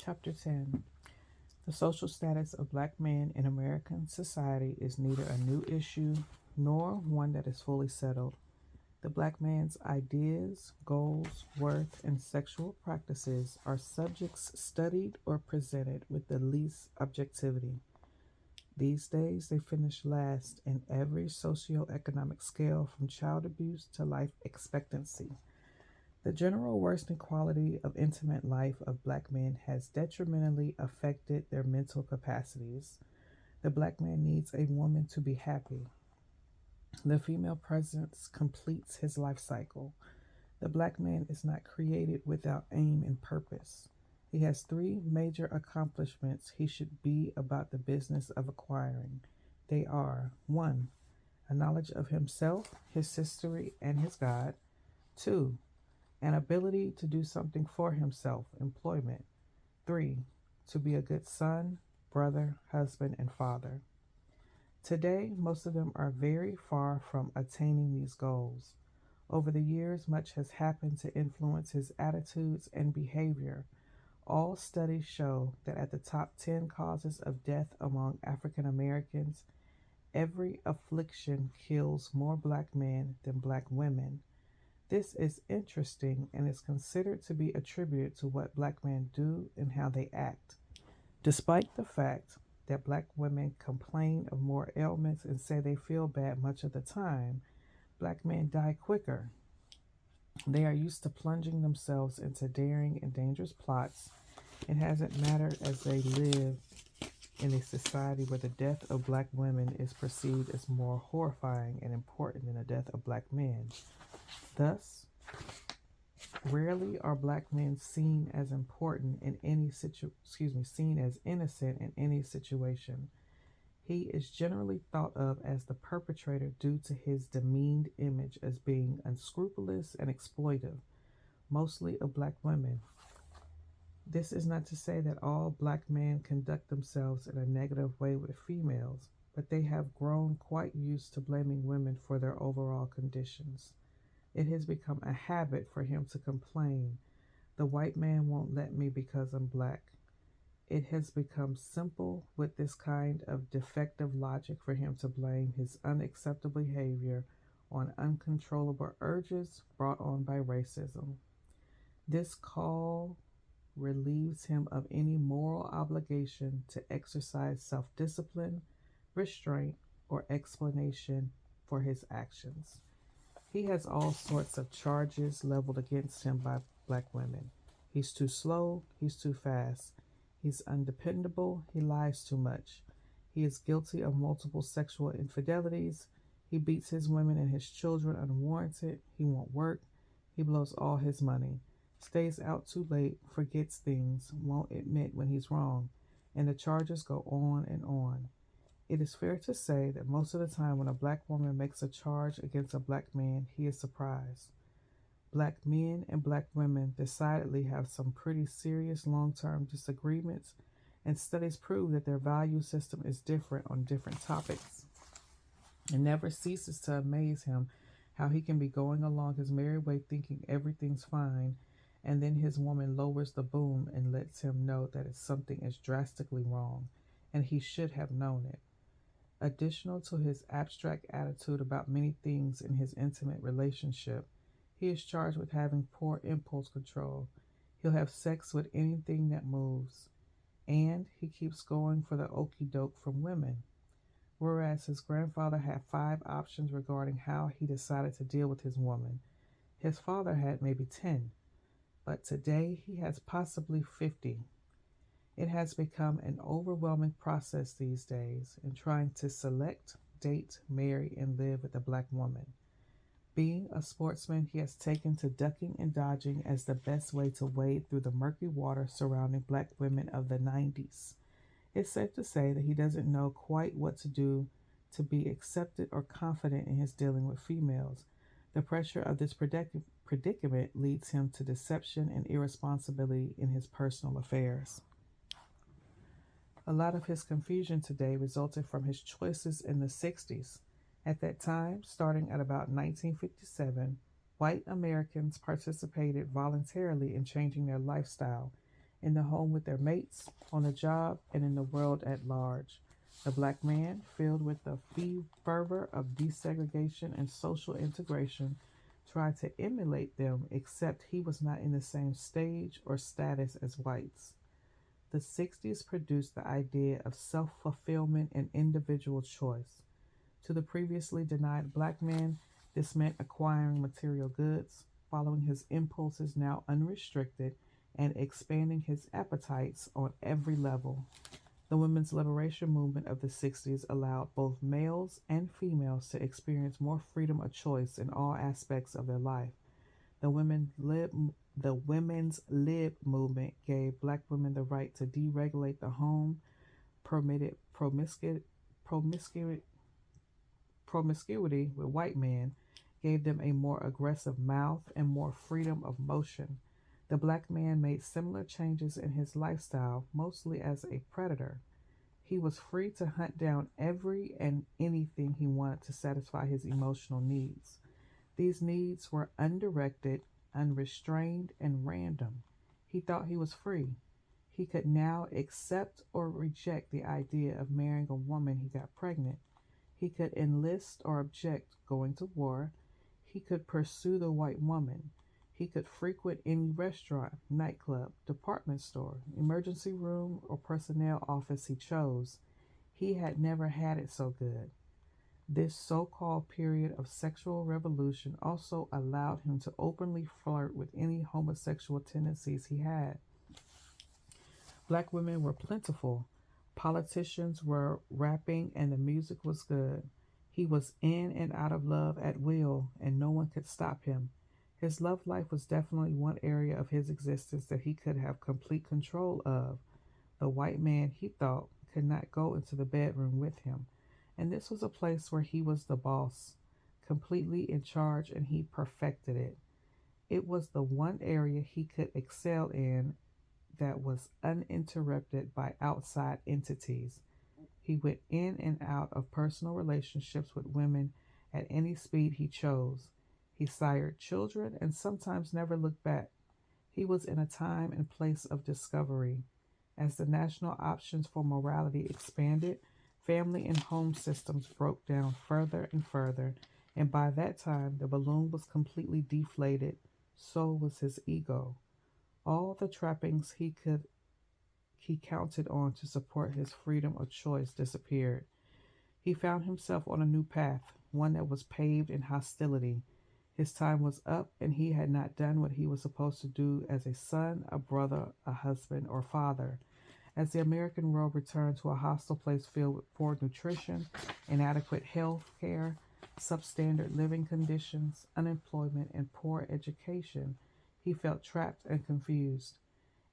Chapter 10. The social status of black men in American society is neither a new issue nor one that is fully settled. The black man's ideas, goals, worth, and sexual practices are subjects studied or presented with the least objectivity. These days, they finish last in every socioeconomic scale from child abuse to life expectancy. The general worsening quality of intimate life of black men has detrimentally affected their mental capacities. The black man needs a woman to be happy. The female presence completes his life cycle. The black man is not created without aim and purpose. He has three major accomplishments he should be about the business of acquiring. They are 1. A knowledge of himself, his history, and his God. 2. An ability to do something for himself, employment. 3. To be a good son, brother, husband, and father. Today, most of them are very far from attaining these goals. Over the years, much has happened to influence his attitudes and behavior. All studies show that at the top 10 causes of death among African Americans, every affliction kills more black men than black women. This is interesting and is considered to be attributed to what black men do and how they act. Despite the fact that black women complain of more ailments and say they feel bad much of the time, black men die quicker. They are used to plunging themselves into daring and dangerous plots. It hasn't mattered as they live in a society where the death of black women is perceived as more horrifying and important than the death of black men. Thus, rarely are black men seen as important in any seen as innocent in any situation. He is generally thought of as the perpetrator due to his demeaned image as being unscrupulous and exploitive, mostly of black women. This is not to say that all black men conduct themselves in a negative way with females, but they have grown quite used to blaming women for their overall conditions. It has become a habit for him to complain, "The white man won't let me because I'm black." It has become simple with this kind of defective logic for him to blame his unacceptable behavior on uncontrollable urges brought on by racism. This call relieves him of any moral obligation to exercise self discipline, restraint, or explanation for his actions. He has all sorts of charges leveled against him by black women. He's too slow, he's too fast, he's undependable, he lies too much. He is guilty of multiple sexual infidelities. He beats his women and his children unwarranted. He won't work. He blows all his money. Stays out too late, forgets things, won't admit when he's wrong, and the charges go on and on. It is fair to say that most of the time when a black woman makes a charge against a black man, he is surprised. Black men and black women decidedly have some pretty serious long term disagreements, and studies prove that their value system is different on different topics. It never ceases to amaze him how he can be going along his merry way thinking everything's fine, and then his woman lowers the boom and lets him know that something is drastically wrong, and he should have known it. Additional to his abstract attitude about many things in his intimate relationship, he is charged with having poor impulse control. He'll have sex with anything that moves, and he keeps going for the okie doke from women. Whereas his grandfather had 5 options regarding how he decided to deal with his woman, his father had maybe 10, but today he has possibly 50. It has become an overwhelming process these days in trying to select, date, marry, and live with a black woman. Being a sportsman, he has taken to ducking and dodging as the best way to wade through the murky water surrounding black women of the 90s. It's safe to say that he doesn't know quite what to do to be accepted or confident in his dealing with females. The pressure of this predicament leads him to deception and irresponsibility in his personal affairs. A lot of his confusion today resulted from his choices in the 60s. At that time, starting at about 1957, white Americans participated voluntarily in changing their lifestyle in the home with their mates, on the job, and in the world at large. The black man, filled with the fervor of desegregation and social integration, tried to emulate them, except he was not in the same stage or status as whites. The 60s produced the idea of self fulfillment and individual choice. To the previously denied black man, this meant acquiring material goods, following his impulses now unrestricted, and expanding his appetites on every level. The women's liberation movement of the 60s allowed both males and females to experience more freedom of choice in all aspects of their life. The women's lib movement gave black women the right to deregulate the home, permitted promiscuity with white men, gave them a more aggressive mouth and more freedom of motion. The black man made similar changes in his lifestyle, mostly as a predator. He was free to hunt down every and anything he wanted to satisfy his emotional needs. These needs were undirected, unrestrained, and random. He thought he was free. He could now accept or reject the idea of marrying a woman he got pregnant. He could enlist or object going to war. He could pursue the white woman. He could frequent any restaurant, nightclub, department store, emergency room, or personnel office he chose. He had never had it so good. This so called period of sexual revolution also allowed him to openly flirt with any homosexual tendencies he had. Black women were plentiful. Politicians were rapping, and the music was good. He was in and out of love at will, and no one could stop him. His love life was definitely one area of his existence that he could have complete control of. The white man, he thought, could not go into the bedroom with him, and this was a place where he was the boss, completely in charge, and he perfected it. It was the one area he could excel in that was uninterrupted by outside entities. He went in and out of personal relationships with women at any speed he chose. He sired children and sometimes never looked back. He was in a time and place of discovery. As the national options for morality expanded, family and home systems broke down further and further, and by that time the balloon was completely deflated. So was his ego. All the trappings he counted on to support his freedom of choice disappeared. He found himself on a new path, one that was paved in hostility. His time was up, and he had not done what he was supposed to do as a son, a brother, a husband, or father. As the American world returned to a hostile place filled with poor nutrition, inadequate health care, substandard living conditions, unemployment, and poor education, he felt trapped and confused.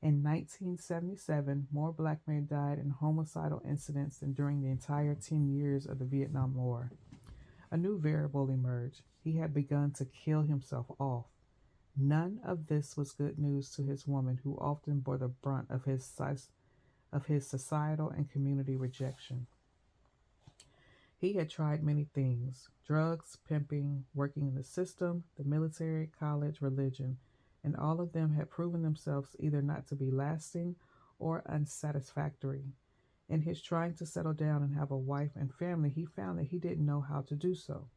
In 1977, more black men died in homicidal incidents than during the entire 10 years of the Vietnam War. A new variable emerged. He had begun to kill himself off. None of this was good news to his woman, who often bore the brunt of his societal and community rejection. He had tried many things: drugs, pimping, working in the system, the military, college, religion, and all of them had proven themselves either not to be lasting or unsatisfactory. In his trying to settle down and have a wife and family, he found that he didn't know how to do so.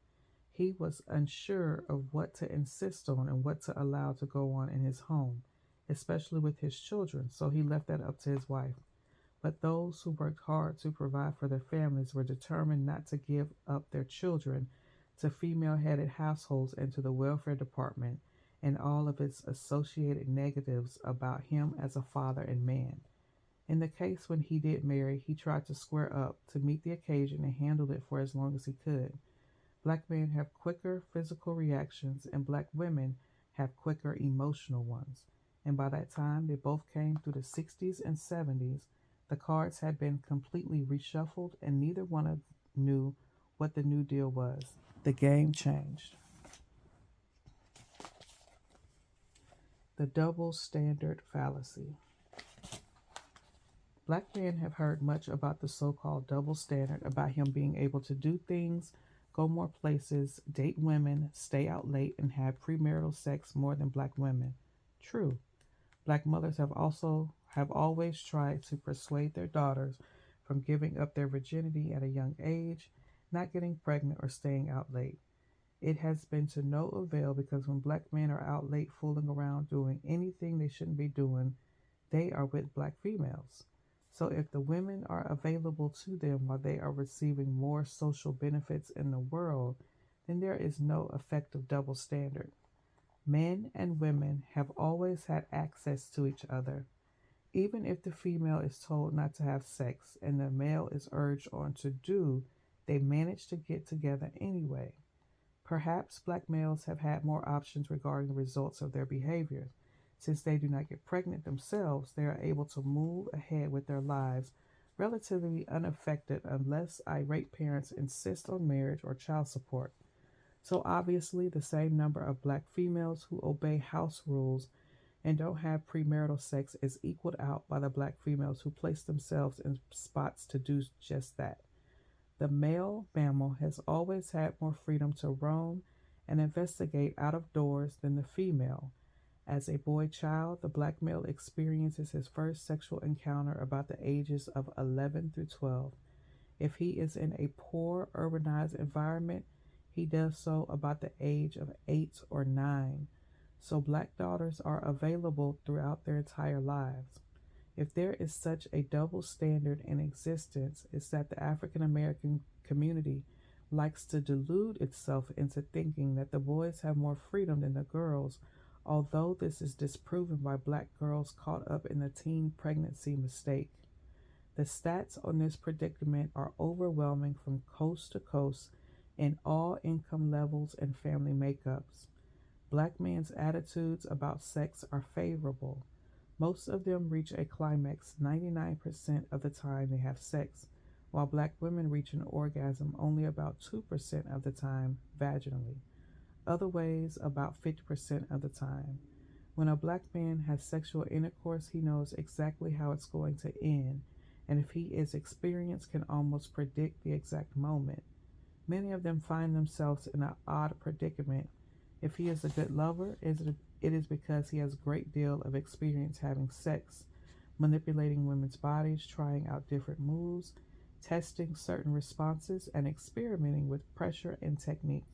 He was unsure of what to insist on and what to allow to go on in his home, especially with his children, so he left that up to his wife. But those who worked hard to provide for their families were determined not to give up their children to female headed households and to the welfare department and all of its associated negatives about him as a father and man. In the case when he did marry, he tried to square up, to meet the occasion, and handled it for as long as he could. Black men have quicker physical reactions, and black women have quicker emotional ones. And by that time they both came through the 60s and 70s, the cards had been completely reshuffled, and neither one of them knew what the new deal was. The game changed. The double standard fallacy. Black men have heard much about the so called double standard, about him being able to do things, go more places, date women, stay out late, and have premarital sex more than black women. True. Black mothers have also have always tried to persuade their daughters from giving up their virginity at a young age, not getting pregnant, or staying out late. It has been to no avail because when black men are out late fooling around doing anything they shouldn't be doing, they are with black females. So if the women are available to them while they are receiving more social benefits in the world, then there is no effective double standard. Men and women have always had access to each other. Even if the female is told not to have sex and the male is urged on to do, they manage to get together anyway. Perhaps black males have had more options regarding the results of their behavior. Since they do not get pregnant themselves, they are able to move ahead with their lives relatively unaffected unless irate parents insist on marriage or child support. So obviously, the same number of black females who obey house rules and don't have premarital sex is equaled out by the black females who place themselves in spots to do just that. The male mammal has always had more freedom to roam and investigate out of doors than the female. As a boy child, the black male experiences his first sexual encounter about the ages of 11 through 12. If he is in a poor urbanized environment, he does so about the age of 8 or 9. So black daughters are available throughout their entire lives. If there is such a double standard in existence, it's that the African American community likes to delude itself into thinking that the boys have more freedom than the girls, although this is disproven by black girls caught up in the teen pregnancy mistake. The stats on this predicament are overwhelming from coast to coast in all income levels and family makeups. Black men's attitudes about sex are favorable. Most of them reach a climax 99% of the time they have sex, while black women reach an orgasm only about 2% of the time vaginally. Other ways, about 50% of the time. When a black man has sexual intercourse, he knows exactly how it's going to end, and if he is experienced, can almost predict the exact moment. Many of them find themselves in an odd predicament. If he is a good lover, it is because he has a great deal of experience having sex, manipulating women's bodies, trying out different moves, testing certain responses, and experimenting with pressure and technique.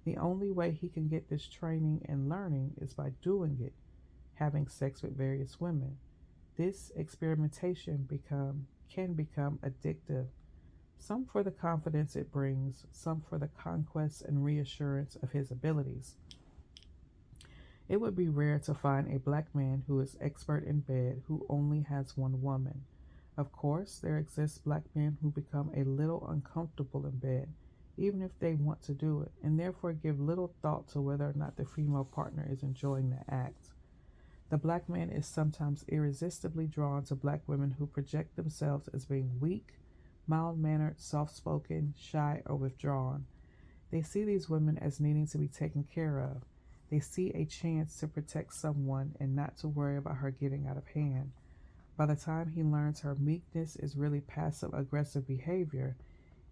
The only way he can get this training and learning is by doing it, having sex with various women. This experimentation can become addictive, some for the confidence it brings, some for the conquest and reassurance of his abilities. It would be rare to find a black man who is expert in bed who only has one woman. Of course, there exist black men who become a little uncomfortable in bed, even if they want to do it, and therefore give little thought to whether or not the female partner is enjoying the act. The black man is sometimes irresistibly drawn to black women who project themselves as being weak, mild mannered, soft spoken, shy, or withdrawn. They see these women as needing to be taken care of. They see a chance to protect someone and not to worry about her getting out of hand. By the time he learns her meekness is really passive aggressive behavior,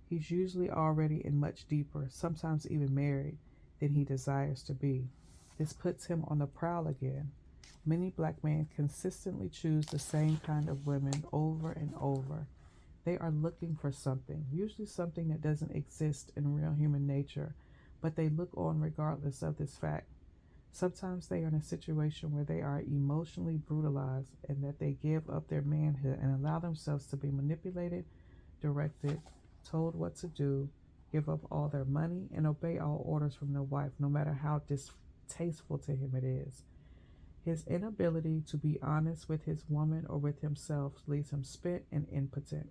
he's usually already in much deeper, sometimes even married, than he desires to be. This puts him on the prowl again. Many black men consistently choose the same kind of women over and over. They are looking for something, usually something that doesn't exist in real human nature, but they look on regardless of this fact. Sometimes they are in a situation where they are emotionally brutalized and that they give up their manhood and allow themselves to be manipulated, directed, told what to do, give up all their money, and obey all orders from their wife, no matter how distasteful to him it is. His inability to be honest with his woman or with himself leaves him spent and impotent.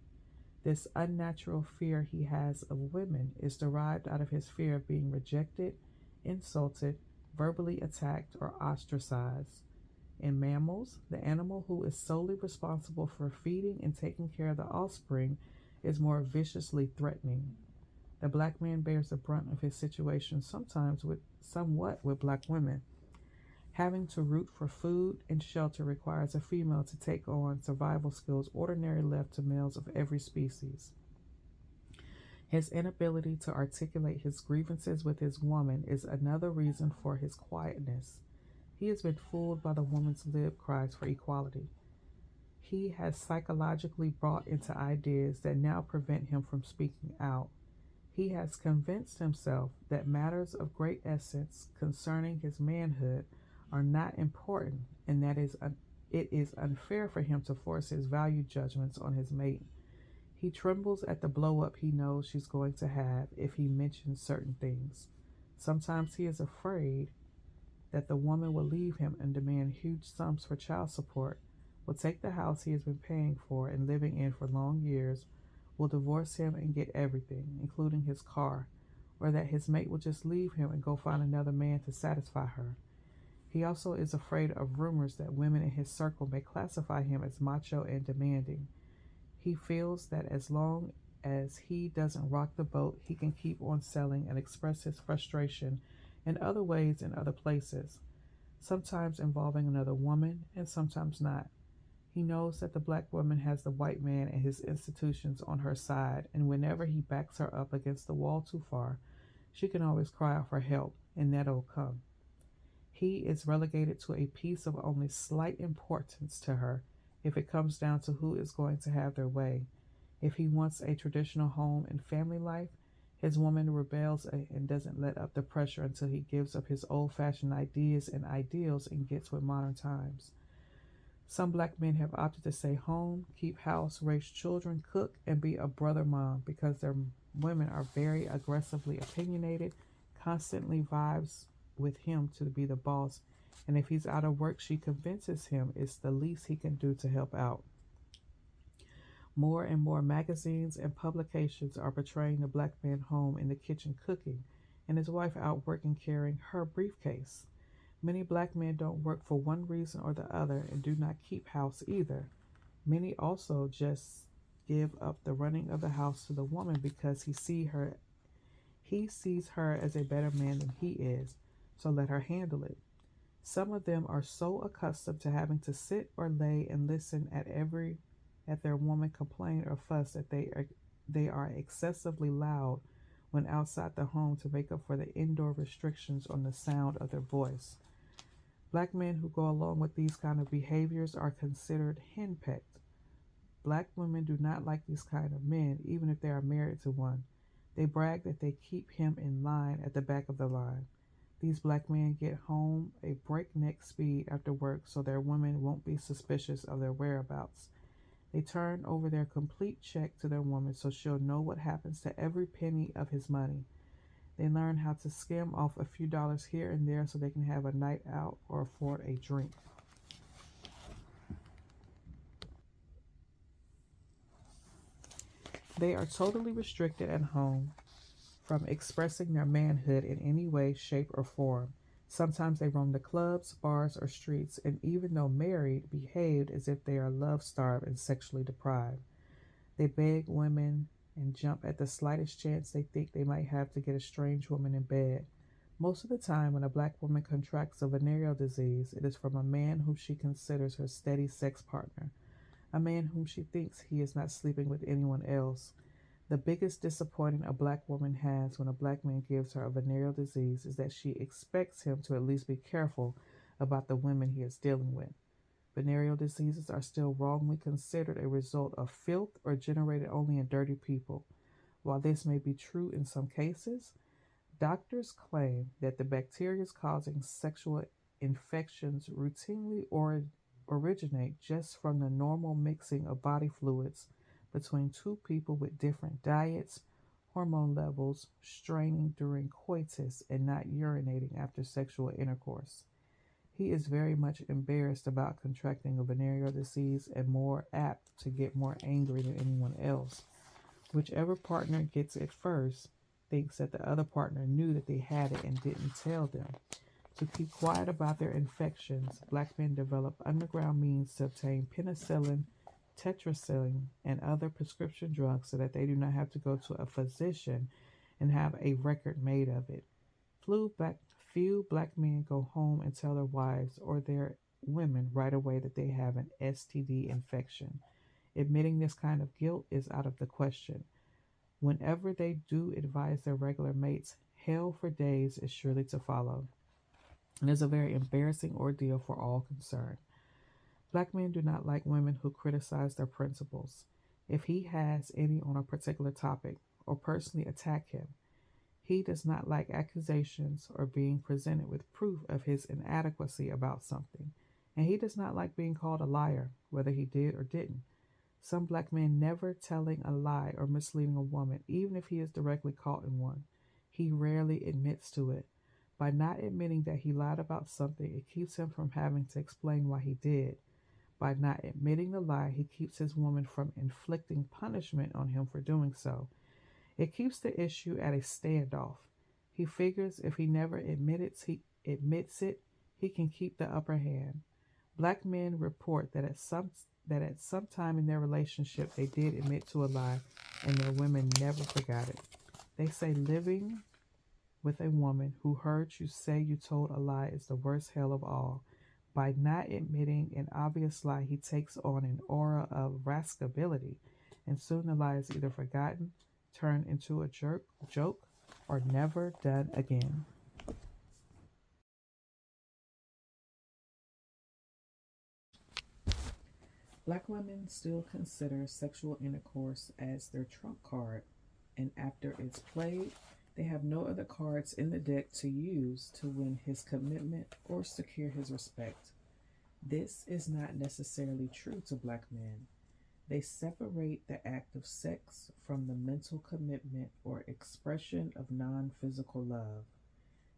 This unnatural fear he has of women is derived out of his fear of being rejected, insulted, verbally attacked, or ostracized. In mammals, the animal who is solely responsible for feeding and taking care of the offspring is more viciously threatening. The black man bears the brunt of his situation somewhat with black women. Having to root for food and shelter requires a female to take on survival skills ordinarily left to males of every species. His inability to articulate his grievances with his woman is another reason for his quietness. He has been fooled by the woman's lib cries for equality. He has psychologically bought into ideas that now prevent him from speaking out. He has convinced himself that matters of great essence concerning his manhood are not important and that it is unfair for him to force his value judgments on his mate. He trembles at the blow up he knows she's going to have if he mentions certain things. Sometimes he is afraid that the woman will leave him and demand huge sums for child support, will take the house he has been paying for and living in for long years, will divorce him and get everything, including his car, or that his mate will just leave him and go find another man to satisfy her. He also is afraid of rumors that women in his circle may classify him as macho and demanding. He feels that as long as he doesn't rock the boat, he can keep on selling and express his frustration in other ways in other places, sometimes involving another woman and sometimes not. He knows that the black woman has the white man and his institutions on her side, and whenever he backs her up against the wall too far, she can always cry out for help, and that'll come. He is relegated to a piece of only slight importance to her if it comes down to who is going to have their way. If he wants a traditional home and family life, his woman rebels and doesn't let up the pressure until he gives up his old fashioned ideas and ideals and gets with modern times. Some black men have opted to stay home, keep house, raise children, cook, and be a brother mom because their women are very aggressively opinionated, constantly vibes with him to be the boss, and if he's out of work, she convinces him it's the least he can do to help out. More and more magazines and publications are portraying the black man home in the kitchen cooking and his wife out working carrying her briefcase. Many black men don't work for one reason or the other and do not keep house either. Many also just give up the running of the house to the woman because he sees her as a better man than he is, so let her handle it. Some of them are so accustomed to having to sit or lay and listen at their woman complain or fuss that they are excessively loud when outside the home to make up for the indoor restrictions on the sound of their voice. Black men who go along with these kind of behaviors are considered henpecked. Black women do not like these kind of men, even if they are married to one. They brag that they keep him in line at the back of the line. These black men get home a breakneck speed after work so their women won't be suspicious of their whereabouts. They turn over their complete check to their woman so she'll know what happens to every penny of his money. They learn how to skim off a few dollars here and there so they can have a night out or afford a drink. They are totally restricted at home from expressing their manhood in any way, shape, or form. Sometimes they roam the clubs, bars, or streets, and even though married, behaved as if they are love starved and sexually deprived. They beg women and jump at the slightest chance they think they might have to get a strange woman in bed. Most of the time, when a black woman contracts a venereal disease, it is from a man whom she considers her steady sex partner, a man whom she thinks he is not sleeping with anyone else. The biggest disappointment a black woman has when a black man gives her a venereal disease is that she expects him to at least be careful about the women he is dealing with. Venereal diseases are still wrongly considered a result of filth or generated only in dirty people. While this may be true in some cases, doctors claim that the bacteria causing sexual infections routinely originate just from the normal mixing of body fluids between two people with different diets, hormone levels, straining during coitus, and not urinating after sexual intercourse. He is very much embarrassed about contracting a venereal disease and more apt to get more angry than anyone else. Whichever partner gets it first thinks that the other partner knew that they had it and didn't tell them. To keep quiet about their infections, black men develop underground means to obtain penicillin, tetracycline, and other prescription drugs so that they do not have to go to a physician and have a record made of it. Few black men go home and tell their wives or their women right away that they have an STD infection. Admitting this kind of guilt is out of the question. Whenever they do advise their regular mates, hell for days is surely to follow. It is a very embarrassing ordeal for all concerned. Black men do not like women who criticize their principles. If he has any on a particular topic or personally attack him, he does not like accusations or being presented with proof of his inadequacy about something. And he does not like being called a liar, whether he did or didn't. Some black men never telling a lie or misleading a woman, even if he is directly caught in one. He rarely admits to it. By not admitting that he lied about something, it keeps him from having to explain why he did. By not admitting the lie, he keeps his woman from inflicting punishment on him for doing so. It keeps the issue at a standoff. He figures if he never admits it, he can keep the upper hand. Black men report that at some time in their relationship they did admit to a lie and their women never forgot it. They say living with a woman who heard you say you told a lie is the worst hell of all. By not admitting an obvious lie, he takes on an aura of rascability, and soon the lie is either forgotten, turned into a joke, or never done again. Black women still consider sexual intercourse as their trump card, and after it's played, they have no other cards in the deck to use to win his commitment or secure his respect. This is not necessarily true to black men. They separate the act of sex from the mental commitment or expression of non physical love.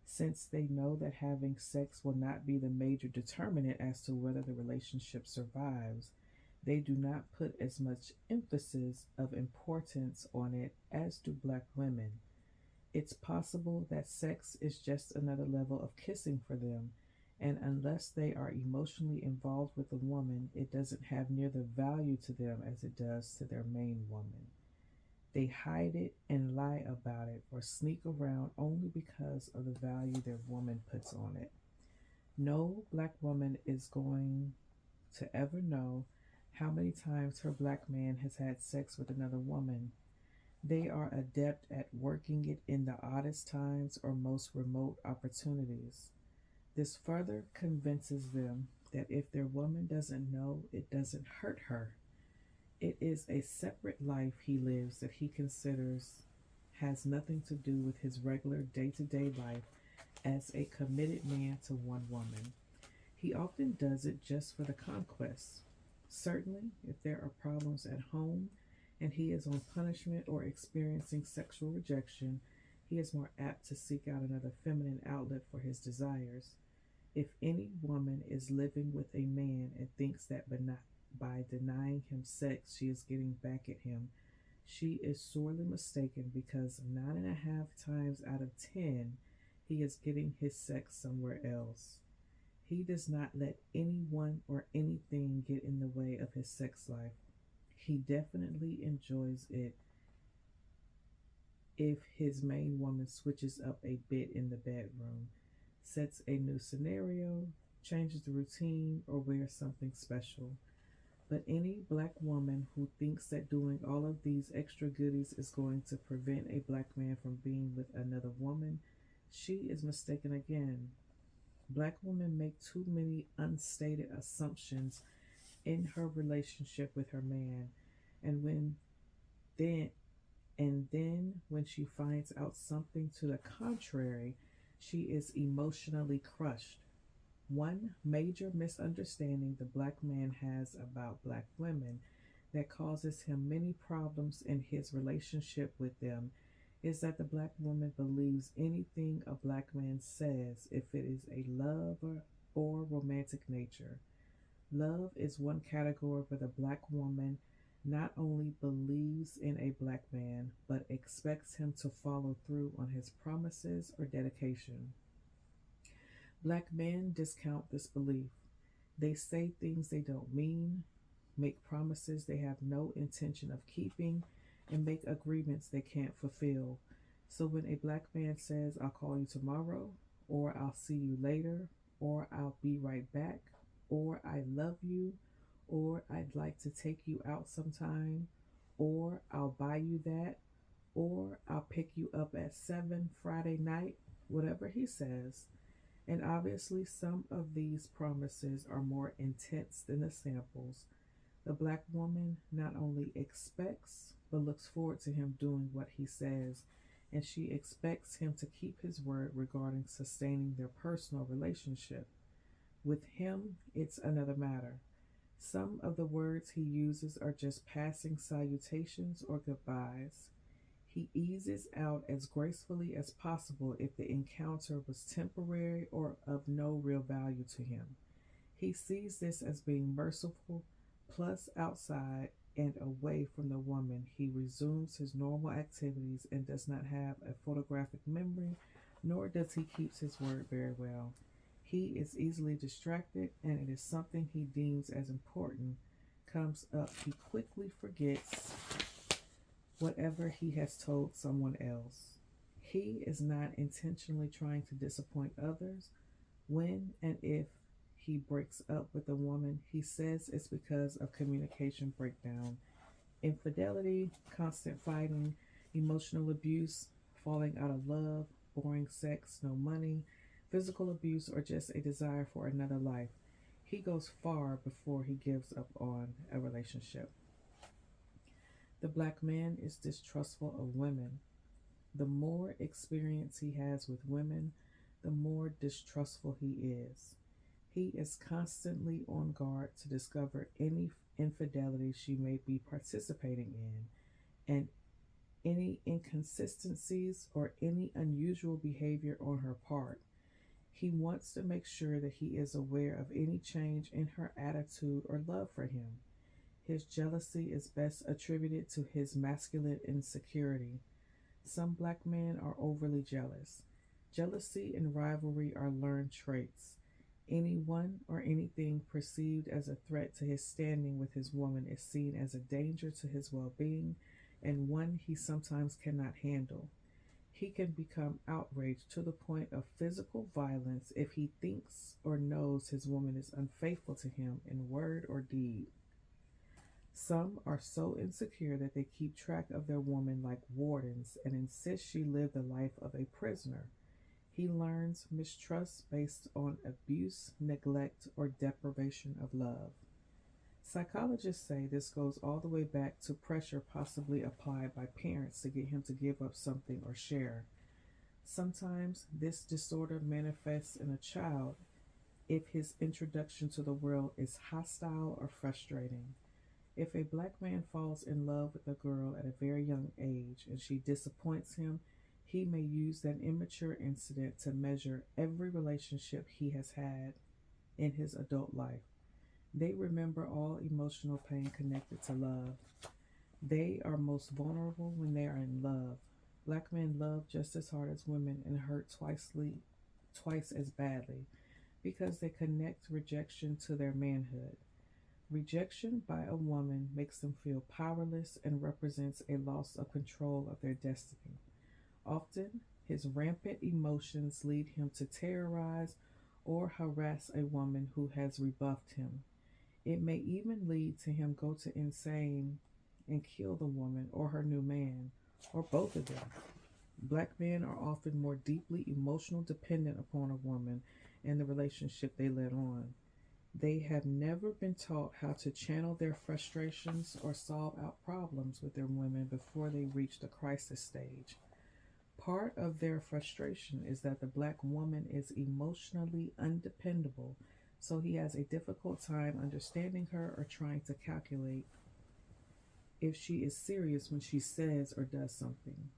Since they know that having sex will not be the major determinant as to whether the relationship survives, they do not put as much emphasis of importance on it as do black women. It's possible that sex is just another level of kissing for them, and unless they are emotionally involved with a woman, it doesn't have near the value to them as it does to their main woman. They hide it and lie about it or sneak around only because of the value their woman puts on it. No black woman is going to ever know how many times her black man has had sex with another woman. They are adept at working it in the oddest times or most remote opportunities. This further convinces them that if their woman doesn't know, it doesn't hurt her. It is a separate life he lives that he considers has nothing to do with his regular day to day life as a committed man to one woman. He often does it just for the conquest. Certainly, if there are problems at home and he is on punishment or experiencing sexual rejection, he is more apt to seek out another feminine outlet for his desires. If any woman is living with a man and thinks that by denying him sex she is getting back at him, she is sorely mistaken because 9.5 times out of 10 he is getting his sex somewhere else. He does not let anyone or anything get in the way of his sex life. He definitely enjoys it if his main woman switches up a bit in the bedroom, sets a new scenario, changes the routine, or wears something special. But any black woman who thinks that doing all of these extra goodies is going to prevent a black man from being with another woman, she is mistaken again. Black women make too many unstated assumptions in her relationship with her man, and then then when she finds out something to the contrary, she is emotionally crushed. One major misunderstanding the black man has about black women that causes him many problems in his relationship with them is that the black woman believes anything a black man says if it is a love or romantic nature. Love is one category where the black woman not only believes in a black man but expects him to follow through on his promises or dedication. Black men discount this belief. They say things they don't mean, make promises they have no intention of keeping, and make agreements they can't fulfill. So when a black man says, I'll call you tomorrow, or I'll see you later, or I'll be right back, or I love you, or I'd like to take you out sometime, or I'll buy you that, or I'll pick you up at 7 Friday night, whatever he says, And obviously, some of these promises are more intense than the samples. The black woman not only expects, but looks forward to him doing what he says, and she expects him to keep his word regarding sustaining their personal relationship. With him, it's another matter. Some of the words he uses are just passing salutations or goodbyes. He eases out as gracefully as possible if the encounter was temporary or of no real value to him. He sees this as being merciful, plus, outside and away from the woman, he resumes his normal activities and does not have a photographic memory, nor does he keep his word very well. He is easily distracted, and it is something he deems as important comes up, he quickly forgets whatever he has told someone else. He is not intentionally trying to disappoint others. When and if he breaks up with a woman, he says it's because of communication breakdown, infidelity, constant fighting, emotional abuse, falling out of love, boring sex, no money, physical abuse, or just a desire for another life. He goes far before he gives up on a relationship. The black man is distrustful of women. The more experience he has with women, the more distrustful he is. He is constantly on guard to discover any infidelity she may be participating in and any inconsistencies or any unusual behavior on her part. He wants to make sure that he is aware of any change in her attitude or love for him. His jealousy is best attributed to his masculine insecurity. Some black men are overly jealous. Jealousy and rivalry are learned traits. Anyone or anything perceived as a threat to his standing with his woman is seen as a danger to his well being and one he sometimes cannot handle. He can become outraged to the point of physical violence if he thinks or knows his woman is unfaithful to him in word or deed. Some are so insecure that they keep track of their woman like wardens and insist she live the life of a prisoner. He learns mistrust based on abuse, neglect, or deprivation of love. Psychologists say this goes all the way back to pressure possibly applied by parents to get him to give up something or share. Sometimes this disorder manifests in a child if his introduction to the world is hostile or frustrating. If a black man falls in love with a girl at a very young age and she disappoints him, he may use that immature incident to measure every relationship he has had in his adult life. They remember all emotional pain connected to love. They are most vulnerable when they are in love. Black men love just as hard as women and hurt twice as badly because they connect rejection to their manhood. Rejection by a woman makes them feel powerless and represents a loss of control of their destiny. Often, his rampant emotions lead him to terrorize or harass a woman who has rebuffed him. It may even lead to him go to insane and kill the woman or her new man, or both of them. Black men are often more deeply emotional dependent upon a woman and the relationship they let on. They have never been taught how to channel their frustrations or solve out problems with their women before they reach the crisis stage. Part of their frustration is that the black woman is emotionally undependable, so he has a difficult time understanding her or trying to calculate if she is serious when she says or does something.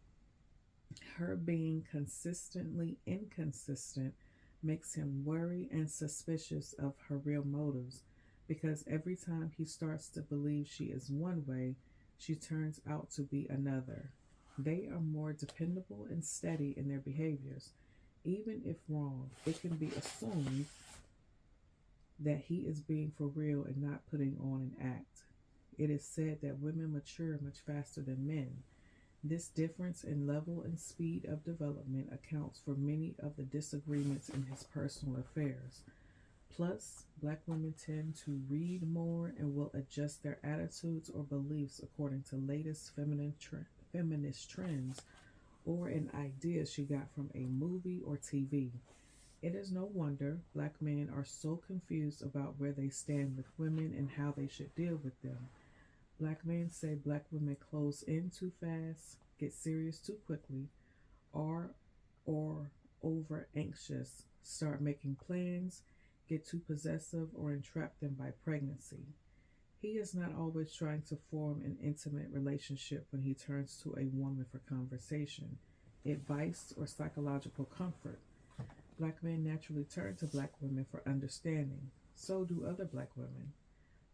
Her being consistently inconsistent makes him worry and suspicious of her real motives because every time he starts to believe she is one way, she turns out to be another. They are more dependable and steady in their behaviors. Even if wrong, it can be assumed that he is being for real and not putting on an act. It is said that women mature much faster than men. This difference in level and speed of development accounts for many of the disagreements in his personal affairs. Plus, black women tend to read more and will adjust their attitudes or beliefs according to latest feminist trends or an idea she got from a movie or TV. It is no wonder black men are so confused about where they stand with women and how they should deal with them. Black men say black women close in too fast, get serious too quickly, are or over anxious, start making plans, get too possessive, or entrap them by pregnancy. He is not always trying to form an intimate relationship when he turns to a woman for conversation, advice, or psychological comfort. Black men naturally turn to black women for understanding. So do other black women.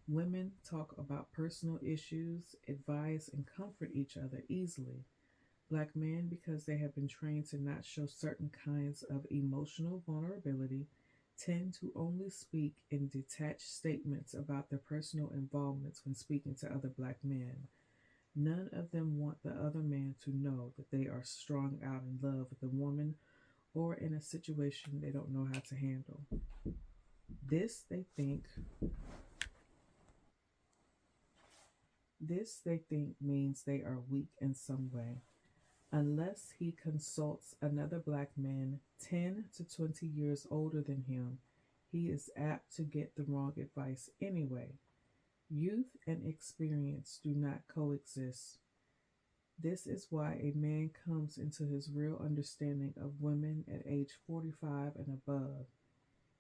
Women talk about personal issues, advise, and comfort each other easily. Black men, because they have been trained to not show certain kinds of emotional vulnerability, tend to only speak in detached statements about their personal involvements when speaking to other black men. None of them want the other man to know that they are strung out in love with a woman or in a situation they don't know how to handle. This they think this they think means they are weak in some way. Unless he consults another black man 10 to 20 years older than him, he is apt to get the wrong advice anyway. Youth and experience do not coexist. This is why a man comes into his real understanding of women at age 45 and above.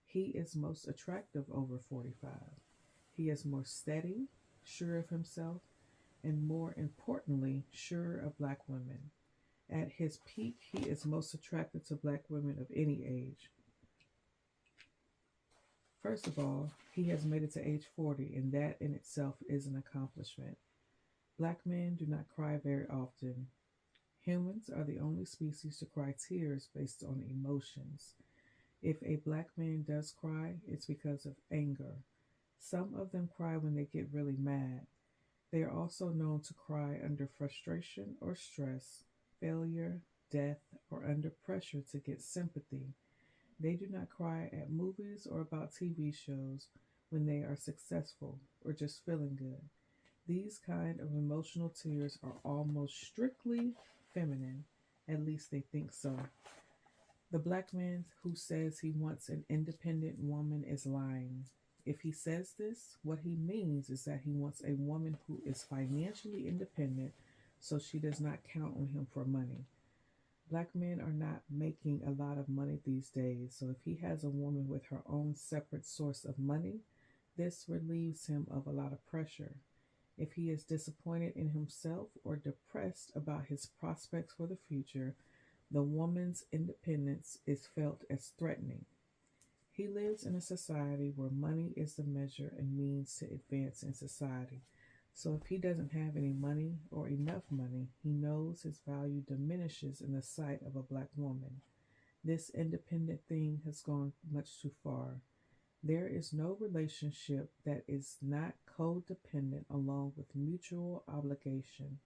He is most attractive over 45. He is more steady, sure of himself, and more importantly, sure of black women. At his peak, he is most attracted to black women of any age. First of all, he has made it to age 40, and that in itself is an accomplishment. Black men do not cry very often. Humans are the only species to cry tears based on emotions. If a black man does cry, it's because of anger. Some of them cry when they get really mad. They are also known to cry under frustration or stress, failure, death, or under pressure to get sympathy. They do not cry at movies or about TV shows when they are successful or just feeling good. These kind of emotional tears are almost strictly feminine. At least they think so. The black man who says he wants an independent woman is lying. If he says this, what he means is that he wants a woman who is financially independent so she does not count on him for money. Black men are not making a lot of money these days, so if he has a woman with her own separate source of money, this relieves him of a lot of pressure. If he is disappointed in himself or depressed about his prospects for the future, the woman's independence is felt as threatening. He lives in a society where money is the measure and means to advance in society. So if he doesn't have any money or enough money, he knows his value diminishes in the sight of a black woman. This independent thing has gone much too far. There is no relationship that is not codependent along with mutual obligation.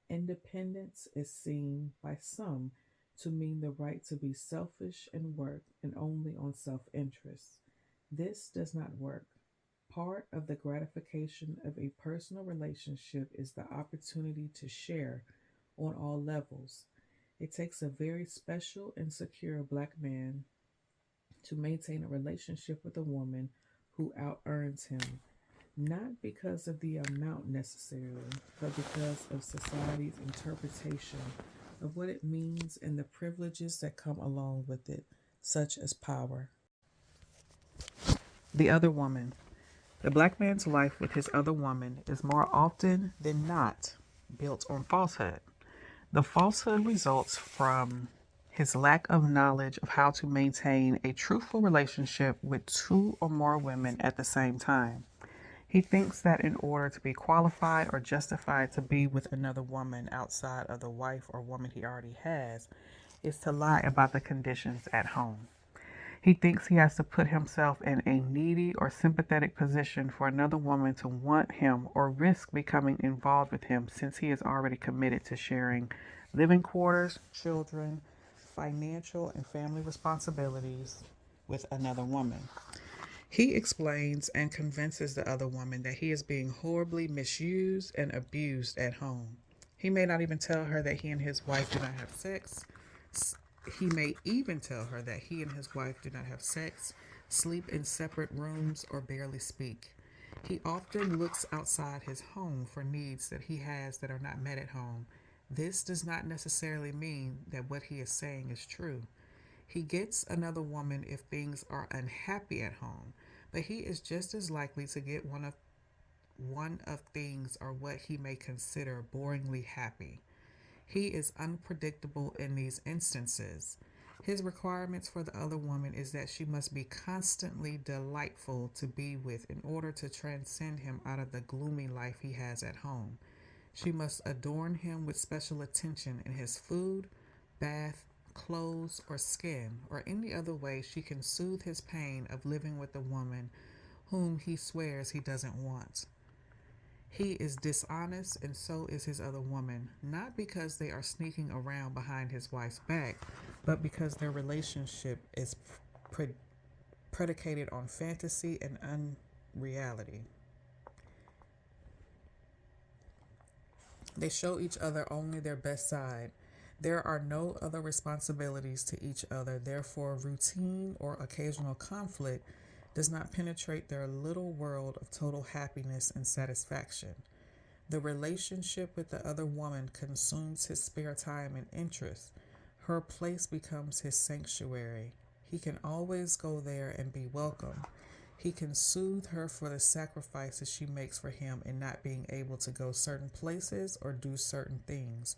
Independence is seen by some to mean the right to be selfish and work and only on self interest. This does not work. Part of the gratification of a personal relationship is the opportunity to share on all levels. It takes a very special and secure black man to maintain a relationship with a woman who out earns him, not because of the amount necessarily, but because of society's interpretation of what it means and the privileges that come along with it, such as power. The other woman. The black man's life with his other woman is more often than not built on falsehood. The falsehood results from his lack of knowledge of how to maintain a truthful relationship with two or more women at the same time. He thinks that in order to be qualified or justified to be with another woman outside of the wife or woman he already has, is to lie about the conditions at home. He thinks he has to put himself in a needy or sympathetic position for another woman to want him or risk becoming involved with him since he is already committed to sharing living quarters, children, financial and family responsibilities with another woman. He explains and convinces the other woman that he is being horribly misused and abused at home. He may not even tell her that he and his wife do not have sex, He may even tell her that he and his wife do not have sex, sleep in separate rooms, or barely speak. He often looks outside his home for needs that he has that are not met at home. This does not necessarily mean that what he is saying is true. He gets another woman if things are unhappy at home, but he is just as likely to get one of things or what he may consider boringly happy. He is unpredictable in these instances. His requirements for the other woman is that she must be constantly delightful to be with in order to transcend him out of the gloomy life he has at home. She must adorn him with special attention in his food, bath, clothes, or skin, or any other way she can soothe his pain of living with a woman whom he swears he doesn't want. He is dishonest, and so is his other woman, not because they are sneaking around behind his wife's back, but because their relationship is pre- predicated on fantasy and unreality. They show each other only their best side. There are no other responsibilities to each other, therefore, routine or occasional conflict does not penetrate their little world of total happiness and satisfaction. The relationship with the other woman consumes his spare time and interest. Her place becomes his sanctuary. He can always go there and be welcome. He can soothe her for the sacrifices she makes for him in not being able to go certain places or do certain things.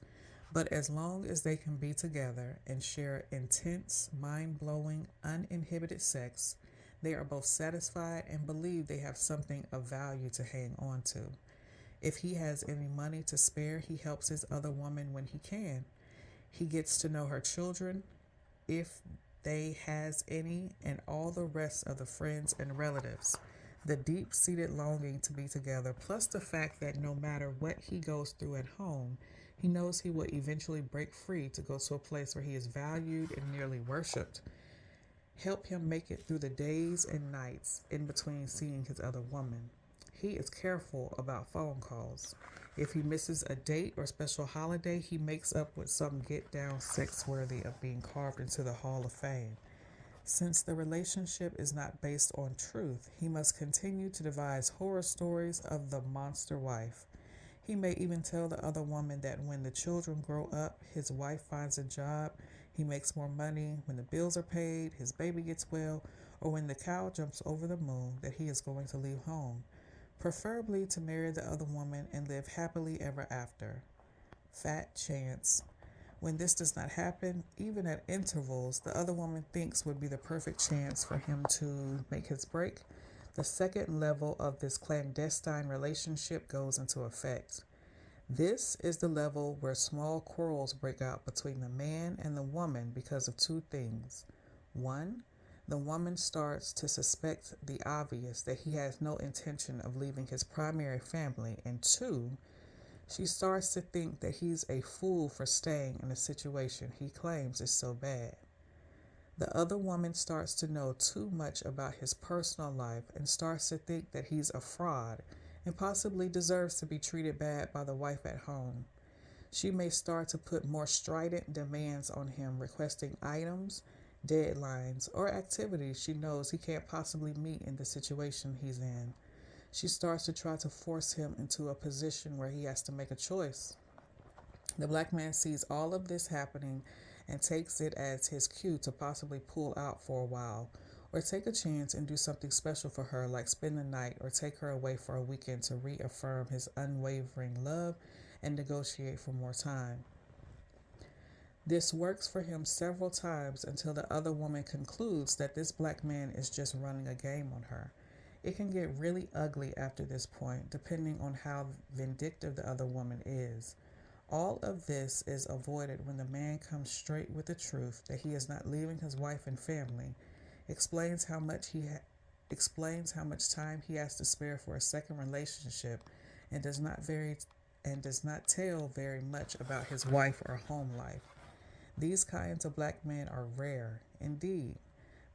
But as long as they can be together and share intense, mind blowing, uninhibited sex, they are both satisfied and believe they have something of value to hang on to. If he has any money to spare, he helps his other woman when he can. He gets to know her children, if they has any, and all the rest of the friends and relatives. The deep-seated longing to be together, plus the fact that no matter what he goes through at home, he knows he will eventually break free to go to a place where he is valued and nearly worshipped, help him make it through the days and nights in between seeing his other woman. He is careful about phone calls. If he misses a date or special holiday, he makes up with some get down sex worthy of being carved into the Hall of Fame. Since the relationship is not based on truth, he must continue to devise horror stories of the monster wife. He may even tell the other woman that when the children grow up, his wife finds a job, he makes more money, when the bills are paid, his baby gets well, or when the cow jumps over the moon, that he is going to leave home, preferably to marry the other woman and live happily ever after. Fat chance. When this does not happen, even at intervals, the other woman thinks would be the perfect chance for him to make his break. The second level of this clandestine relationship goes into effect. This is the level where small quarrels break out between the man and the woman because of two things. One, the woman starts to suspect the obvious that he has no intention of leaving his primary family, and two, she starts to think that he's a fool for staying in a situation he claims is so bad. The other woman starts to know too much about his personal life and starts to think that he's a fraud and possibly deserves to be treated bad by the wife at home. She may start to put more strident demands on him, requesting items, deadlines, or activities she knows he can't possibly meet in the situation he's in. She starts to try to force him into a position where he has to make a choice. The black man sees all of this happening and takes it as his cue to possibly pull out for a while, or take a chance and do something special for her, like spend the night or take her away for a weekend to reaffirm his unwavering love and negotiate for more time. This works for him several times until the other woman concludes that this black man is just running a game on her. It can get really ugly after this point, depending on how vindictive the other woman is. All of this is avoided when the man comes straight with the truth that he is not leaving his wife and family, explains how much explains how much time he has to spare for a second relationship, and does not tell very much about his wife or home life. These kinds of black men are rare indeed.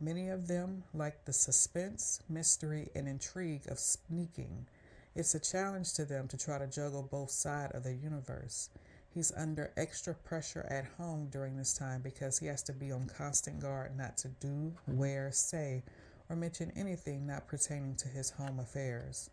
Many of them like the suspense, mystery, and intrigue of sneaking. It's a challenge to them to try to juggle both sides of the universe. He's under extra pressure at home during this time because he has to be on constant guard not to do, wear, say, or mention anything not pertaining to his home affairs.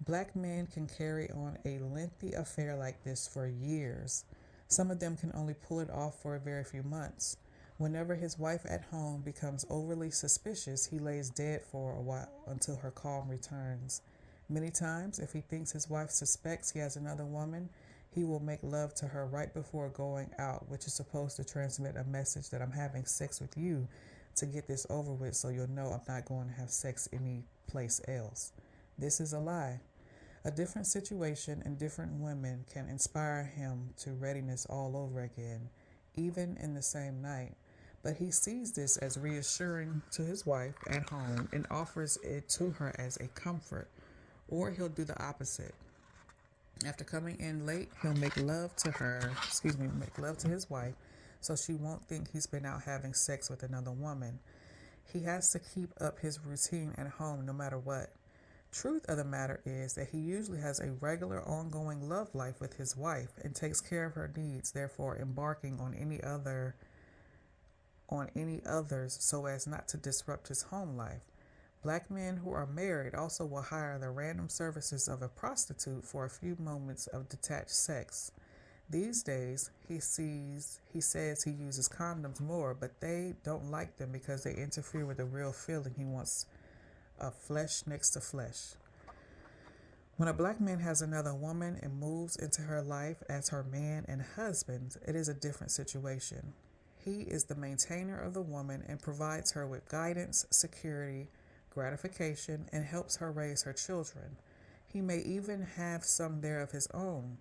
Black men can carry on a lengthy affair like this for years. Some of them can only pull it off for a very few months. Whenever his wife at home becomes overly suspicious, he lays dead for a while until her calm returns. Many times, if he thinks his wife suspects he has another woman, he will make love to her right before going out, which is supposed to transmit a message that I'm having sex with you to get this over with so you'll know I'm not going to have sex any place else. This is a lie. A different situation and different women can inspire him to readiness all over again, even in the same night. But he sees this as reassuring to his wife at home and offers it to her as a comfort. Or he'll do the opposite. After coming in late, he'll make love to his wife so she won't think he's been out having sex with another woman. He has to keep up his routine at home no matter what. Truth of the matter is that he usually has a regular ongoing love life with his wife and takes care of her needs, therefore embarking on any others so as not to disrupt his home life. Black men who are married also will hire the random services of a prostitute for a few moments of detached sex. These days, he says he uses condoms more, but they don't like them because they interfere with the real feeling he wants of flesh next to flesh. When a black man has another woman and moves into her life as her man and husband, it is a different situation. He is the maintainer of the woman and provides her with guidance, security, gratification, and helps her raise her children. He may even have some there of his own.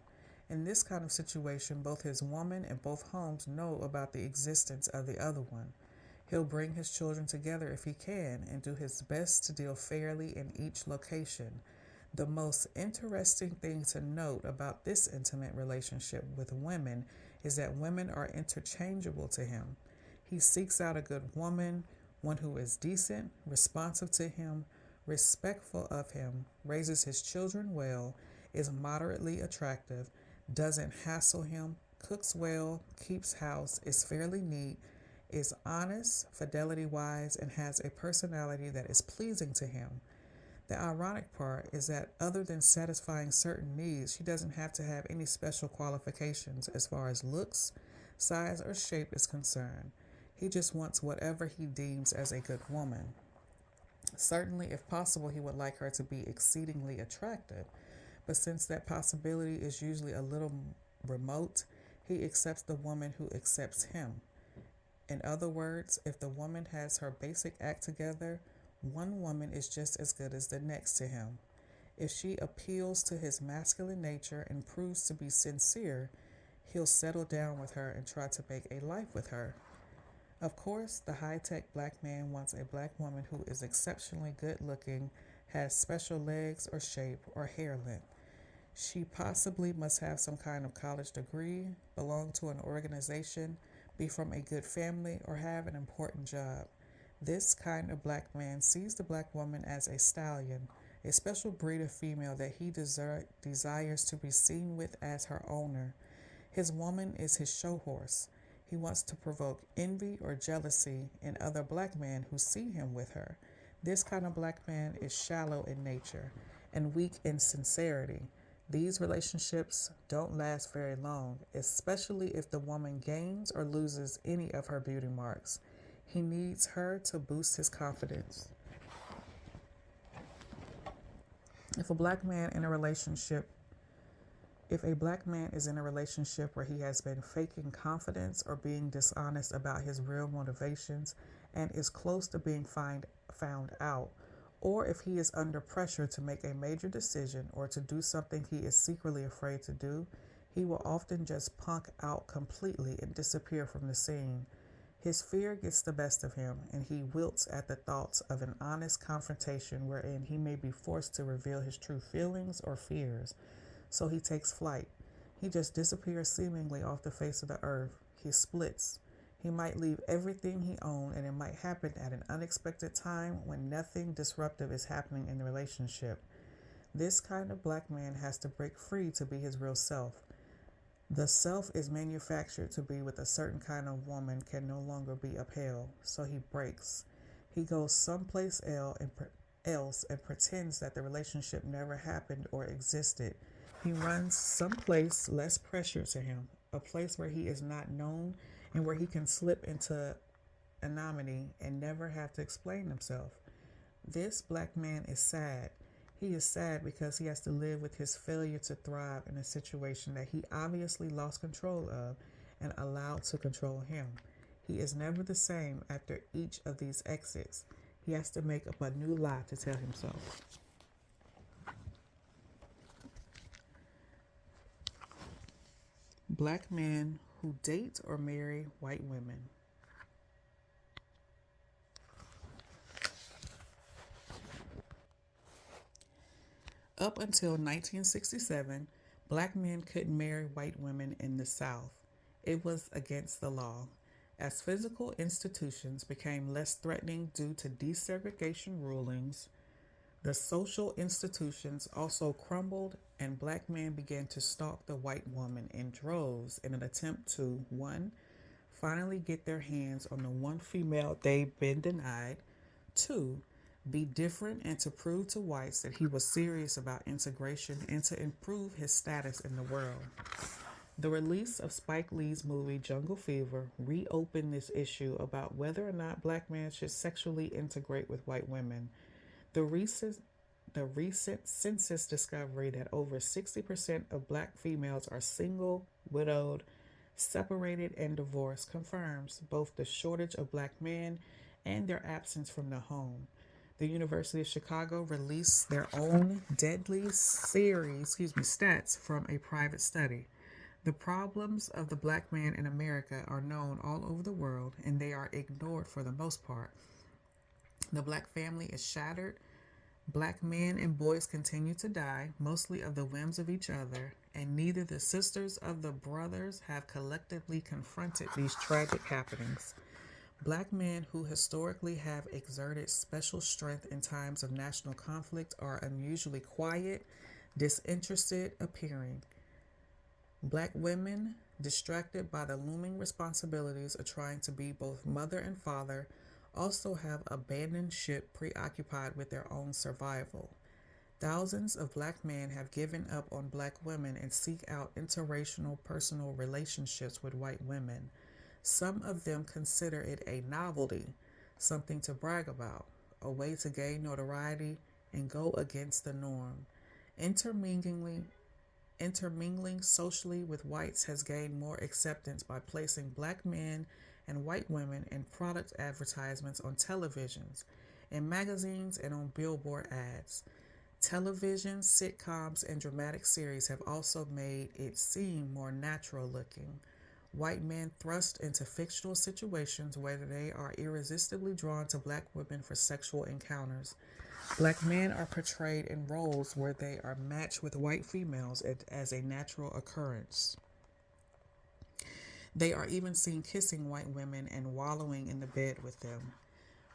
In this kind of situation, both his woman and both homes know about the existence of the other one. He'll bring his children together if he can and do his best to deal fairly in each location. The most interesting thing to note about this intimate relationship with women is that women are interchangeable to him. He seeks out a good woman, one who is decent, responsive to him, respectful of him, raises his children well, is moderately attractive, doesn't hassle him, cooks well, keeps house, is fairly neat, is honest, fidelity-wise, and has a personality that is pleasing to him. The ironic part is that other than satisfying certain needs, she doesn't have to have any special qualifications as far as looks, size, or shape is concerned. He just wants whatever he deems as a good woman. Certainly, if possible, he would like her to be exceedingly attractive, but since that possibility is usually a little remote, he accepts the woman who accepts him. In other words, if the woman has her basic act together, one woman is just as good as the next to him. If she appeals to his masculine nature and proves to be sincere, he'll settle down with her and try to make a life with her. Of course, the high-tech black man wants a black woman who is exceptionally good-looking, has special legs or shape or hair length. She possibly must have some kind of college degree, belong to an organization, be from a good family, or have an important job. This kind of black man sees the black woman as a stallion, a special breed of female that he desires to be seen with as her owner. His woman is his show horse. He wants to provoke envy or jealousy in other black men who see him with her. This kind of black man is shallow in nature and weak in sincerity. These relationships don't last very long, especially if the woman gains or loses any of her beauty marks. He needs her to boost his confidence. If a black man is in a relationship where he has been faking confidence or being dishonest about his real motivations and is close to being found out, or if he is under pressure to make a major decision or to do something he is secretly afraid to do, he will often just punk out completely and disappear from the scene. His fear gets the best of him, and he wilts at the thoughts of an honest confrontation wherein he may be forced to reveal his true feelings or fears. So he takes flight. He just disappears seemingly off the face of the earth. He splits. He might leave everything he owned, and it might happen at an unexpected time when nothing disruptive is happening in the relationship. This kind of black man has to break free to be his real self. The self is manufactured to be with a certain kind of woman can no longer be upheld, so he breaks. He goes someplace else and pretends that the relationship never happened or existed. He runs someplace less pressure to him, a place where he is not known and where he can slip into anonymity and never have to explain himself. This black man is sad. He is sad because he has to live with his failure to thrive in a situation that he obviously lost control of and allowed to control him. He is never the same after each of these exits. He has to make up a new lie to tell himself. Black men who date or marry white women. Up until 1967, black men couldn't marry white women in the South. It was against the law. As physical institutions became less threatening due to desegregation rulings, the social institutions also crumbled, and black men began to stalk the white woman in droves in an attempt to 1. Finally get their hands on the one female they'd been denied, 2. Be different and to prove to whites that he was serious about integration and to improve his status in the world. The release of Spike Lee's movie Jungle Fever reopened this issue about whether or not black men should sexually integrate with white women. The recent census discovery that over 60% of black females are single, widowed, separated, and divorced confirms both the shortage of black men and their absence from the home. The University of Chicago released their own deadly stats from a private study. The problems of the black man in America are known all over the world, and they are ignored for the most part. The black family is shattered. Black men and boys continue to die, mostly of the whims of each other, and neither the sisters of the brothers have collectively confronted these tragic happenings. Black men who historically have exerted special strength in times of national conflict are unusually quiet, disinterested appearing. Black women, distracted by the looming responsibilities of trying to be both mother and father, also have abandoned ship preoccupied with their own survival. Thousands of black men have given up on black women and seek out interracial personal relationships with white women. Some of them consider it a novelty, something to brag about, a way to gain notoriety and go against the norm. Intermingling socially with whites has gained more acceptance by placing black men and white women in product advertisements on televisions, in magazines, and on billboard ads. Television, sitcoms, and dramatic series have also made it seem more natural looking. White men thrust into fictional situations where they are irresistibly drawn to black women for sexual encounters. Black men are portrayed in roles where they are matched with white females as a natural occurrence. They are even seen kissing white women and wallowing in the bed with them.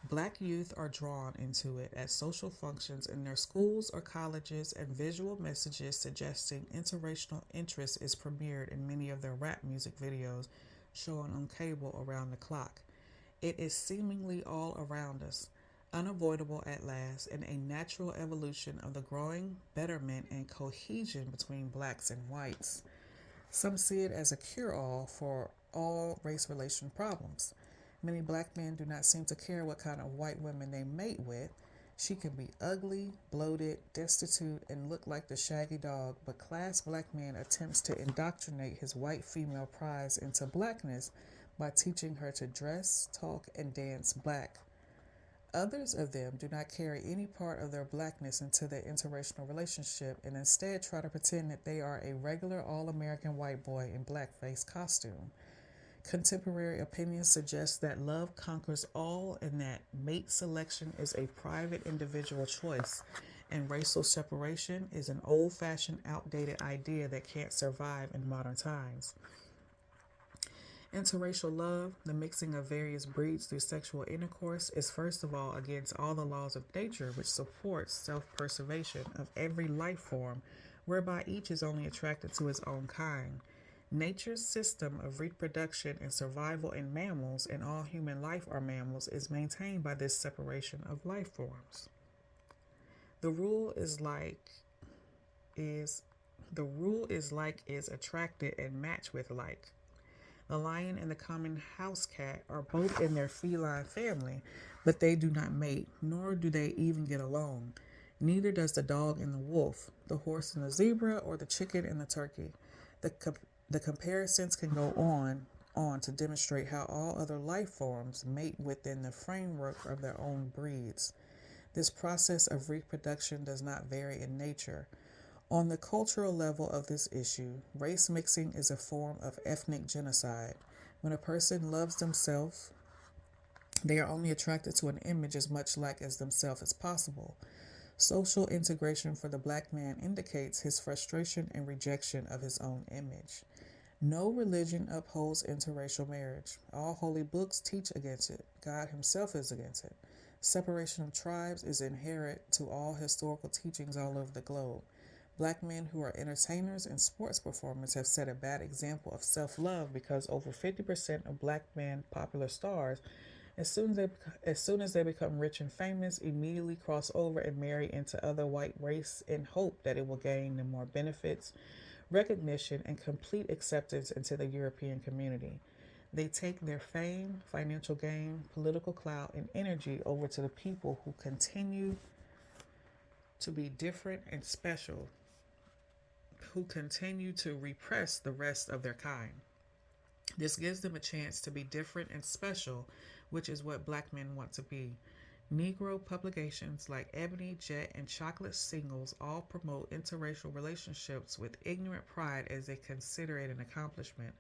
Black youth are drawn into it at social functions in their schools or colleges, and visual messages suggesting interracial interest is premiered in many of their rap music videos shown on cable around the clock. It is seemingly all around us, unavoidable at last, and a natural evolution of the growing betterment and cohesion between blacks and whites. Some see it as a cure-all for all race relation problems. Many black men do not seem to care what kind of white women they mate with. She can be ugly, bloated, destitute, and look like the shaggy dog, but class black man attempts to indoctrinate his white female prize into blackness by teaching her to dress, talk, and dance black. Others of them do not carry any part of their blackness into their interracial relationship and instead try to pretend that they are a regular all-American white boy in blackface costume. Contemporary opinions suggest that love conquers all and that mate selection is a private individual choice, and racial separation is an old-fashioned, outdated idea that can't survive in modern times. Interracial love, the mixing of various breeds through sexual intercourse, is first of all against all the laws of nature, which supports self-preservation of every life form, whereby each is only attracted to its own kind. Nature's system of reproduction and survival in mammals, and all human life are mammals, is maintained by this separation of life forms. The rule is is the rule is attracted and matched with like. The lion and the common house cat are both in their feline family, but they do not mate, nor do they even get along. Neither does the dog and the wolf, the horse and the zebra, or the chicken and the turkey. The, com- the comparisons can go on to demonstrate how all other life forms mate within the framework of their own breeds. This process of reproduction does not vary in nature. On the cultural level of this issue, race mixing is a form of ethnic genocide. When a person loves themselves, they are only attracted to an image as much like as themselves as possible. Social integration for the black man indicates his frustration and rejection of his own image. No religion upholds interracial marriage. All holy books teach against it. God himself is against it. Separation of tribes is inherent to all historical teachings all over the globe. Black men who are entertainers and sports performers have set a bad example of self love because over 50% of black men popular stars, as soon as they become rich and famous, immediately cross over and marry into other white race in hope that it will gain them more benefits, recognition, and complete acceptance into the European community. They take their fame, financial gain, political clout, and energy over to the people who continue to be different and special, who continue to repress the rest of their kind. This gives them a chance to be different and special, which is what black men want to be. Negro publications like Ebony, Jet, and Chocolate Singles all promote interracial relationships with ignorant pride as they consider it an accomplishment.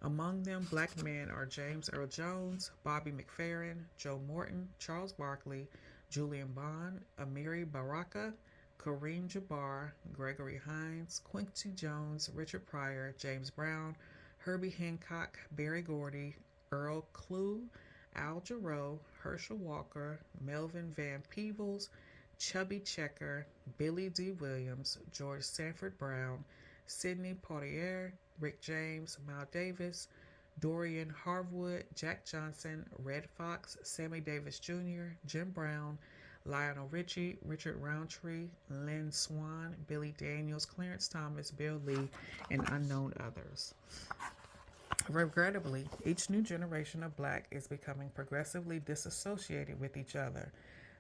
Among them, black men are James Earl Jones, Bobby McFerrin, Joe Morton, Charles Barkley, Julian Bond, Amiri Baraka, Kareem Jabbar, Gregory Hines, Quincy Jones, Richard Pryor, James Brown, Herbie Hancock, Barry Gordy, Earl Klugh, Al Jarreau, Herschel Walker, Melvin Van Peebles, Chubby Checker, Billy D. Williams, George Sanford Brown, Sidney Poitier, Rick James, Mal Davis, Dorian Harwood, Jack Johnson, Red Fox, Sammy Davis Jr., Jim Brown, Lionel Richie, Richard Roundtree, Lynn Swan, Billy Daniels, Clarence Thomas, Bill Lee, and unknown others. Regrettably, each new generation of black is becoming progressively disassociated with each other.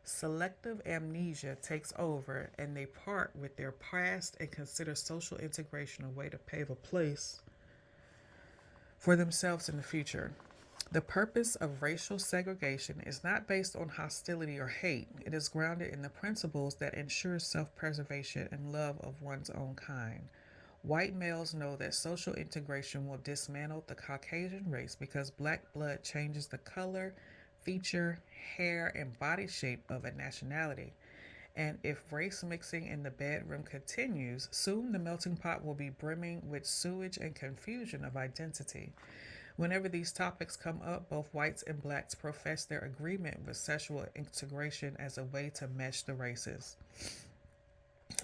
Selective amnesia takes over, and they part with their past and consider social integration a way to pave a place for themselves in the future. The purpose of racial segregation is not based on hostility or hate. It is grounded in the principles that ensure self preservation and love of one's own kind. White males know that social integration will dismantle the Caucasian race because black blood changes the color, feature, hair, and body shape of a nationality. And if race mixing in the bedroom continues, soon the melting pot will be brimming with sewage and confusion of identity. Whenever these topics come up, both whites and blacks profess their agreement with sexual integration as a way to mesh the races.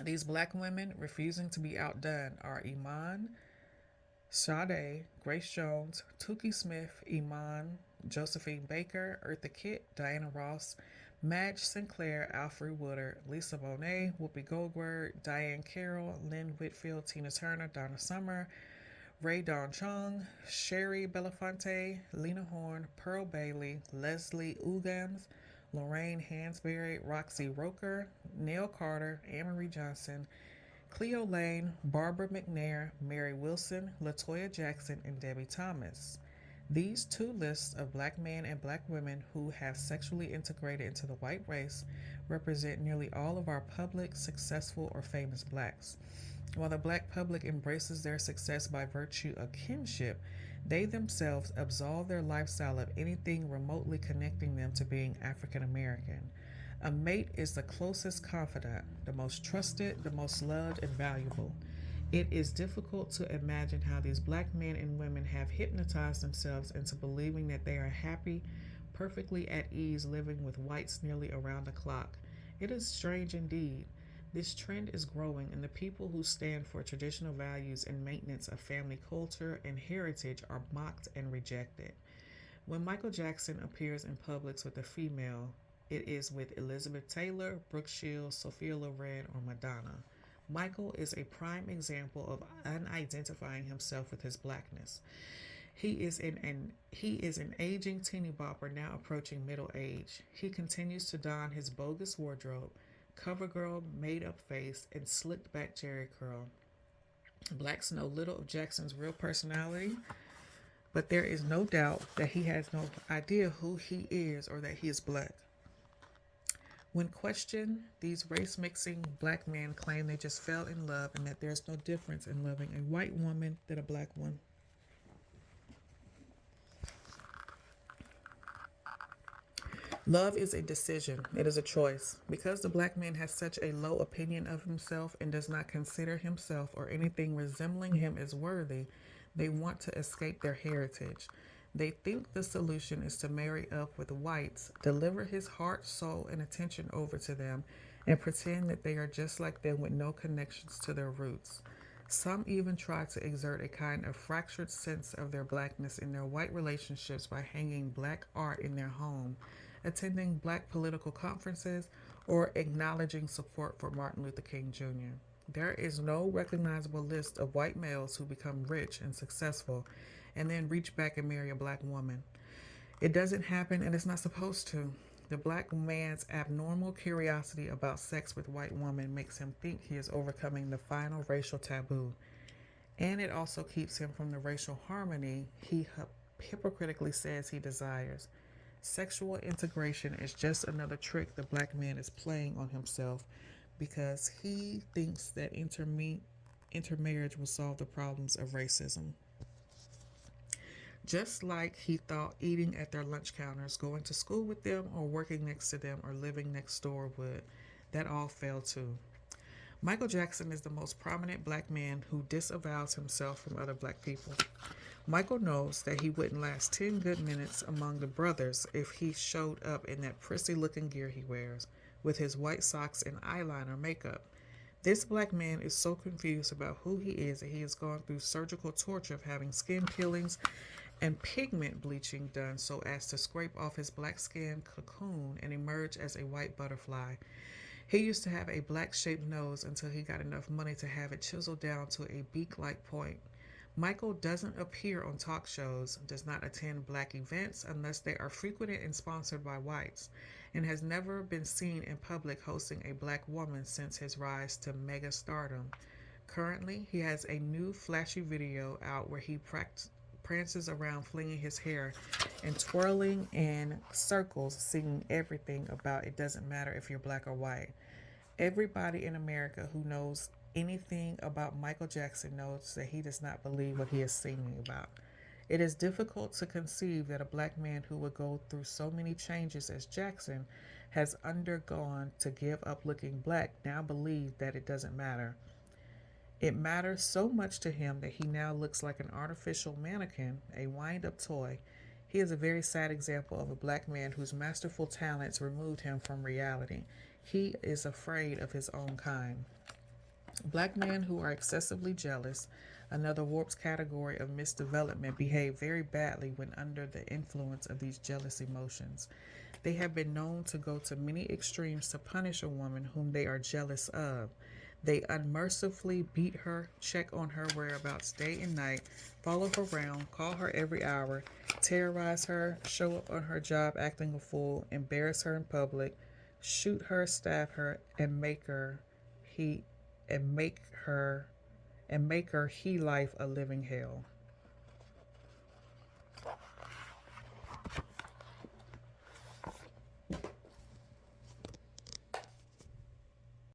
These black women refusing to be outdone are Iman, Sade, Grace Jones, Tukey Smith, Iman, Josephine Baker, Eartha Kitt, Diana Ross, Madge Sinclair, Alfred Woodard, Lisa Bonet, Whoopi Goldberg, Diane Carroll, Lynn Whitfield, Tina Turner, Donna Summer, Ray Don Chong, Sherry Belafonte, Lena Horne, Pearl Bailey, Leslie Ugams, Lorraine Hansberry, Roxy Roker, Neil Carter, Amory Johnson, Cleo Lane, Barbara McNair, Mary Wilson, Latoya Jackson, and Debbie Thomas. These two lists of black men and black women who have sexually integrated into the white race represent nearly all of our public, successful, or famous blacks. While the black public embraces their success by virtue of kinship, they themselves absolve their lifestyle of anything remotely connecting them to being African American. A mate is the closest confidant, the most trusted, the most loved, and valuable. It is difficult to imagine how these black men and women have hypnotized themselves into believing that they are happy, perfectly at ease living with whites nearly around the clock. It is strange indeed. This trend is growing, and the people who stand for traditional values and maintenance of family culture and heritage are mocked and rejected. When Michael Jackson appears in public with a female, it is with Elizabeth Taylor, Brooke Shields, Sophia Loren, or Madonna. Michael is a prime example of unidentifying himself with his blackness. He is an aging teeny bopper now approaching middle age. He continues to don his bogus wardrobe, covergirl made up face, and slicked back jerry curl. Blacks know little of Jackson's real personality, but there is no doubt that he has no idea who he is or that he is black. When questioned, these race mixing black men claim they just fell in love and that there's no difference in loving a white woman than a black one. Love is a decision, it is a choice. Because the black man has such a low opinion of himself and does not consider himself or anything resembling him as worthy, they want to escape their heritage. They think the solution is to marry up with whites, deliver his heart, soul, and attention over to them, and pretend that they are just like them with no connections to their roots. Some even try to exert a kind of fractured sense of their blackness in their white relationships by hanging black art in their home, attending black political conferences, or acknowledging support for Martin Luther King Jr. There is no recognizable list of white males who become rich and successful and then reach back and marry a black woman. It doesn't happen and it's not supposed to. The black man's abnormal curiosity about sex with white women makes him think he is overcoming the final racial taboo. And it also keeps him from the racial harmony he hypocritically says he desires. Sexual integration is just another trick the black man is playing on himself because he thinks that intermarriage will solve the problems of racism. Just like he thought eating at their lunch counters, going to school with them, or working next to them, or living next door would. That all failed too. Michael Jackson is the most prominent black man who disavows himself from other black people. Michael knows that he wouldn't last 10 good minutes among the brothers if he showed up in that prissy looking gear he wears, with his white socks and eyeliner makeup. This black man is so confused about who he is that he has gone through surgical torture of having skin peelings and pigment bleaching done so as to scrape off his black skin cocoon and emerge as a white butterfly. He used to have a black shaped nose until he got enough money to have it chiseled down to a beak like point. Michael doesn't appear on talk shows, does not attend black events unless they are frequented and sponsored by whites, and has never been seen in public hosting a black woman since his rise to mega stardom. Currently, he has a new flashy video out where he prances around flinging his hair and twirling in circles, singing everything about it doesn't matter if you're black or white. Everybody in America who knows anything about Michael Jackson knows that he does not believe what he is singing about. It is difficult to conceive that a black man who would go through so many changes as Jackson has undergone to give up looking black now believes that it doesn't matter. It matters so much to him that he now looks like an artificial mannequin, a wind-up toy. He is a very sad example of a black man whose masterful talents removed him from reality. He is afraid of his own kind. Black men who are excessively jealous, another warped category of misdevelopment, behave very badly when under the influence of these jealous emotions. They have been known to go to many extremes to punish a woman whom they are jealous of. They unmercifully beat her, check on her whereabouts day and night, follow her around, call her every hour, terrorize her, show up on her job acting a fool, embarrass her in public, shoot her, stab her, and make her he life a living hell.